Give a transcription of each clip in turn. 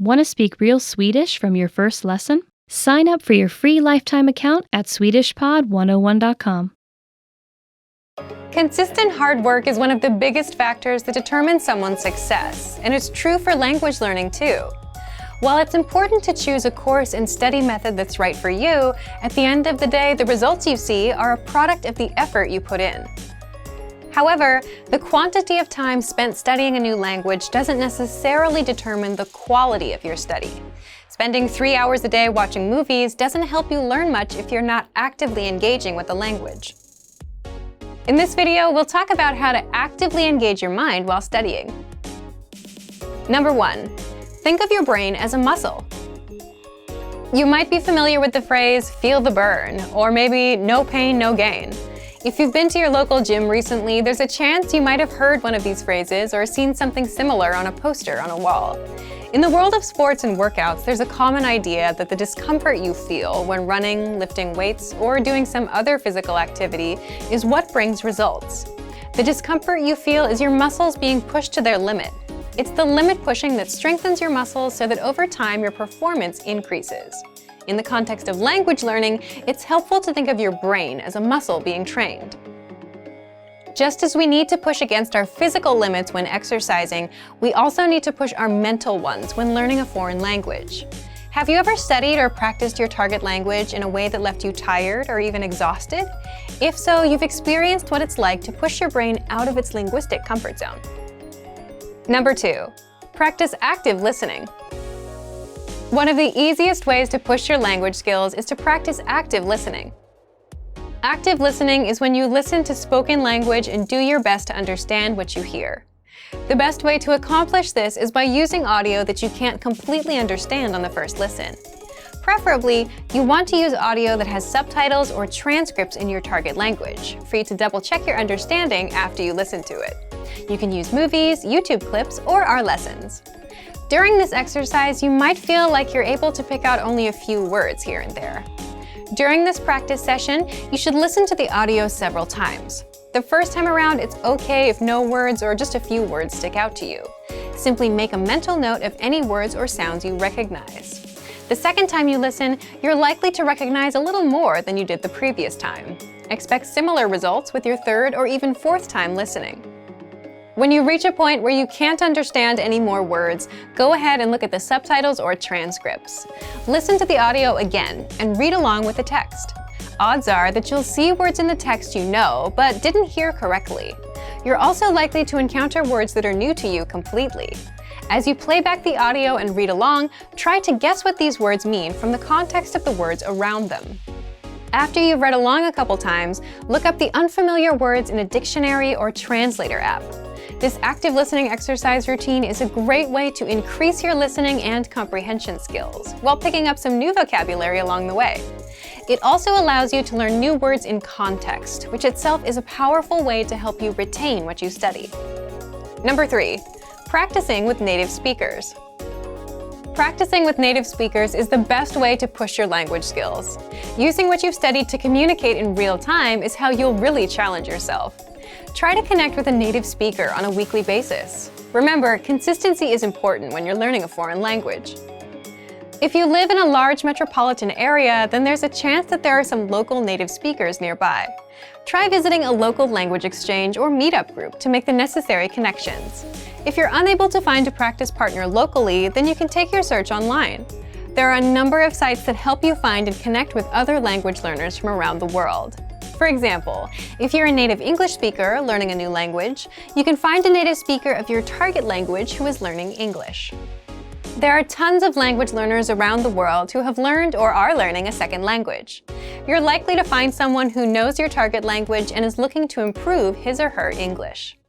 Want to speak real Swedish from your first lesson? Sign up for your free lifetime account at swedishpod101.com. Consistent hard work is one of the biggest factors that determine someone's success, and it's true for language learning too. While it's important to choose a course and study method that's right for you, at the end of the day, the results you see are a product of the effort you put in. However, the quantity of time spent studying a new language doesn't necessarily determine the quality of your study. Spending 3 hours a day watching movies doesn't help you learn much if you're not actively engaging with the language. In this video, we'll talk about how to actively engage your mind while studying. Number 1. Think of your brain as a muscle. You might be familiar with the phrase, "feel the burn," or maybe "no pain, no gain." If you've been to your local gym recently, there's a chance you might have heard one of these phrases or seen something similar on a poster on a wall. In the world of sports and workouts, there's a common idea that the discomfort you feel when running, lifting weights, or doing some other physical activity is what brings results. The discomfort you feel is your muscles being pushed to their limit. It's the limit pushing that strengthens your muscles so that over time your performance increases. In the context of language learning, it's helpful to think of your brain as a muscle being trained. Just as we need to push against our physical limits when exercising, we also need to push our mental ones when learning a foreign language. Have you ever studied or practiced your target language in a way that left you tired or even exhausted? If so, you've experienced what it's like to push your brain out of its linguistic comfort zone. Number 2. Practice active listening. One of the easiest ways to push your language skills is to practice active listening. Active listening is when you listen to spoken language and do your best to understand what you hear. The best way to accomplish this is by using audio that you can't completely understand on the first listen. Preferably, you want to use audio that has subtitles or transcripts in your target language, for you to double-check your understanding after you listen to it. You can use movies, YouTube clips, or our lessons. During this exercise, you might feel like you're able to pick out only a few words here and there. During this practice session, you should listen to the audio several times. The first time around, it's okay if no words or just a few words stick out to you. Simply make a mental note of any words or sounds you recognize. The second time you listen, you're likely to recognize a little more than you did the previous time. Expect similar results with your third or even fourth time listening. When you reach a point where you can't understand any more words, go ahead and look at the subtitles or transcripts. Listen to the audio again and read along with the text. Odds are that you'll see words in the text you know, but didn't hear correctly. You're also likely to encounter words that are new to you completely. As you play back the audio and read along, try to guess what these words mean from the context of the words around them. After you've read along a couple times, look up the unfamiliar words in a dictionary or translator app. This active listening exercise routine is a great way to increase your listening and comprehension skills, while picking up some new vocabulary along the way. It also allows you to learn new words in context, which itself is a powerful way to help you retain what you study. Number 3. Practicing with native speakers. Practicing with native speakers is the best way to push your language skills. Using what you've studied to communicate in real time is how you'll really challenge yourself. Try to connect with a native speaker on a weekly basis. Remember, consistency is important when you're learning a foreign language. If you live in a large metropolitan area, then there's a chance that there are some local native speakers nearby. Try visiting a local language exchange or meetup group to make the necessary connections. If you're unable to find a practice partner locally, then you can take your search online. There are a number of sites that help you find and connect with other language learners from around the world. For example, if you're a native English speaker learning a new language, you can find a native speaker of your target language who is learning English. There are tons of language learners around the world who have learned or are learning a second language. You're likely to find someone who knows your target language and is looking to improve his or her English.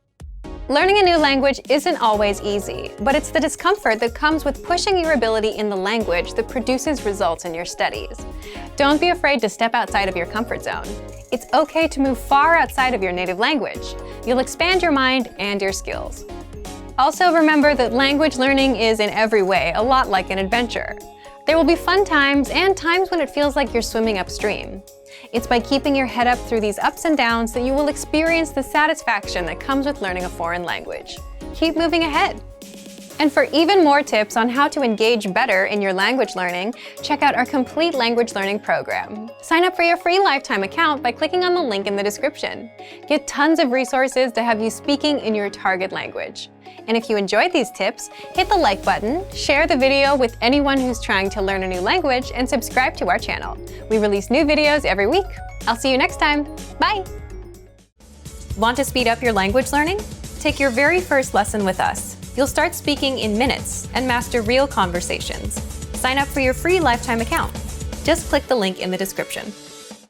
Learning a new language isn't always easy, but it's the discomfort that comes with pushing your ability in the language that produces results in your studies. Don't be afraid to step outside of your comfort zone. It's okay to move far outside of your native language. You'll expand your mind and your skills. Also remember that language learning is in every way a lot like an adventure. There will be fun times and times when it feels like you're swimming upstream. It's by keeping your head up through these ups and downs that you will experience the satisfaction that comes with learning a foreign language. Keep moving ahead. And for even more tips on how to engage better in your language learning, check out our complete language learning program. Sign up for your free lifetime account by clicking on the link in the description. Get tons of resources to have you speaking in your target language. And if you enjoyed these tips, hit the like button, share the video with anyone who's trying to learn a new language, and subscribe to our channel. We release new videos every week. I'll see you next time. Bye! Want to speed up your language learning? Take your very first lesson with us. You'll start speaking in minutes and master real conversations. Sign up for your free lifetime account. Just click the link in the description.